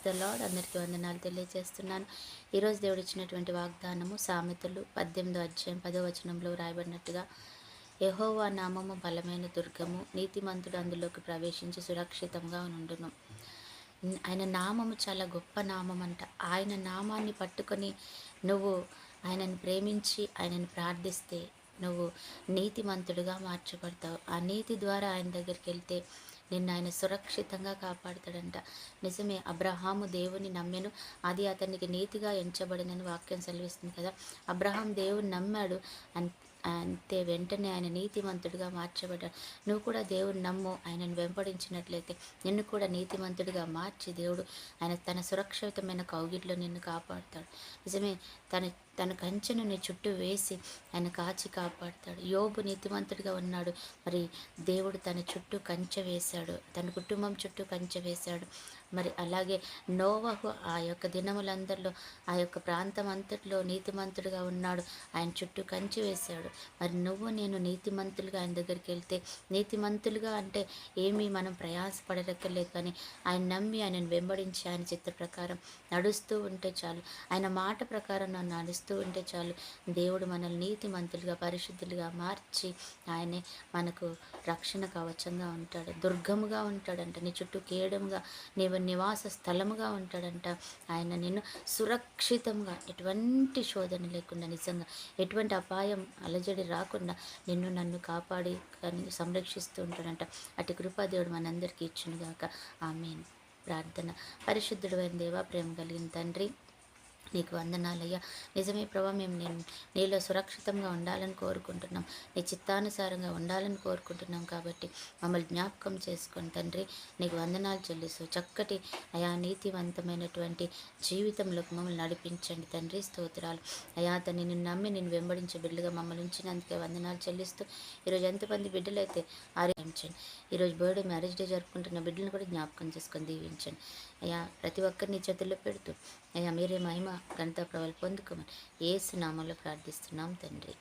The lord. అందరికీ వందనాలు తెలియజేస్తున్నాను. ఈరోజు దేవుడు ఇచ్చినటువంటి వాగ్దానము సామెతలు 18వ అధ్యాయం 10వ వచనంలో రాయబడినట్టుగా, యెహోవా నామము బలమైన దుర్గము, నీతిమంతుడు అందులోకి ప్రవేశించి సురక్షితంగా నుండును. ఆయన నామము చాలా గొప్ప నామం అంట. ఆయన నామాన్ని పట్టుకొని నువ్వు ఆయనను ప్రేమించి ఆయనను ప్రార్థిస్తే నువ్వు నీతిమంతుడిగా మార్చబడతావు. ఆ నీతి ద్వారా ఆయన దగ్గరికి వెళ్తే నిన్ను ఆయన సురక్షితంగా కాపాడుతాడంట. నిజమే, అబ్రహాము దేవుని నమ్మెను, అది అతనికి నీతిగా ఎంచబడినని వాక్యం సెలవిస్తుంది కదా. అబ్రహాం దేవుని నమ్మాడు, అంతే వెంటనే ఆయన నీతిమంతుడిగా మార్చబడ్డాడు. నువ్వు కూడా దేవుని నమ్ము, ఆయనను వెంబడించినట్లయితే నిన్ను కూడా నీతిమంతుడిగా మార్చి దేవుడు ఆయన తన సురక్షితమైన కౌగిట్లో నిన్ను కాపాడుతాడు. నిజమే, తన కంచెను నీ చుట్టూ వేసి ఆయన కాచి కాపాడుతాడు. యోబు నీతిమంతుడిగా ఉన్నాడు, మరి దేవుడు తన చుట్టూ కంచె వేశాడు, తన కుటుంబం చుట్టూ కంచె వేశాడు. మరి అలాగే నోవహు ఆ యొక్క దినములందరిలో ఆ యొక్క ప్రాంతం అంతట్లో నీతిమంతుడిగా ఉన్నాడు, ఆయన చుట్టూ కంచె వేశాడు. మరి నువ్వు నేను నీతిమంతులుగా ఆయన దగ్గరికి వెళ్తే, నీతిమంతులుగా అంటే ఏమీ మనం ప్రయాసపడరక్కర్లేదు, కానీ ఆయన నమ్మి ఆయనను వెంబడించి ఆయన చిత్త ప్రకారం నడుస్తూ ఉంటే చాలు, ఆయన మాట ప్రకారం నడుస్తూ ఉంటే చాలు, దేవుడు మనల్ని నీతిమంతులుగా పరిశుద్ధులుగా మార్చి ఆయనే మనకు రక్షణ కవచంగా ఉంటాడు, దుర్గముగా ఉంటాడంట, నీ చుట్టూ కేడముగా నీవు నివాస స్థలముగా ఉంటాడంట. ఆయన నిన్ను సురక్షితంగా ఎటువంటి శోధన లేకుండా, నిజంగా ఎటువంటి అపాయం అలజడి రాకుండా నిన్ను నన్ను కాపాడి సంరక్షిస్తూ ఉంటాడంట. అటు కృపా దేవుడు మనందరికీ ఇచ్చునుగాక. ఆమేన్. ప్రార్థన. పరిశుద్ధుడు అయిన దేవా, ప్రేమ కలిగిన తండ్రి, నీకు వందనాలయ్యా. నిజమే ప్రభా, మేము నీలో సురక్షితంగా ఉండాలని కోరుకుంటున్నాం, నీ చిత్తానుసారంగా ఉండాలని కోరుకుంటున్నాం. కాబట్టి మమ్మల్ని జ్ఞాపకం చేసుకొని తండ్రి, నీకు వందనాలు చెల్లిస్తూ చక్కటి అయా నీతివంతమైనటువంటి జీవితంలోకి మమ్మల్ని నడిపించండి తండ్రి. స్తోత్రాలు అయా. నిన్ను నమ్మి నిన్ను వెంబడించే బిడ్డలుగా మమ్మల్ని ఉంచినందుకే వందనాలు చెల్లిస్తూ, ఈరోజు ఎంతమంది బిడ్డలైతే ఆరంభించండి, ఈరోజు బర్త్డే మ్యారేజ్ డే జరుపుకుంటున్న బిడ్డలను కూడా జ్ఞాపకం చేసుకొని దీవించండి అయ్యా. ప్రతి ఒక్కరిని చేతుల్లో పెడుతూ అయ్యా మీరే మహిమ ఘనత ప్రభావాలు పొందుకోమని యేసు నామములో ప్రార్థిస్తున్నాం తండ్రి.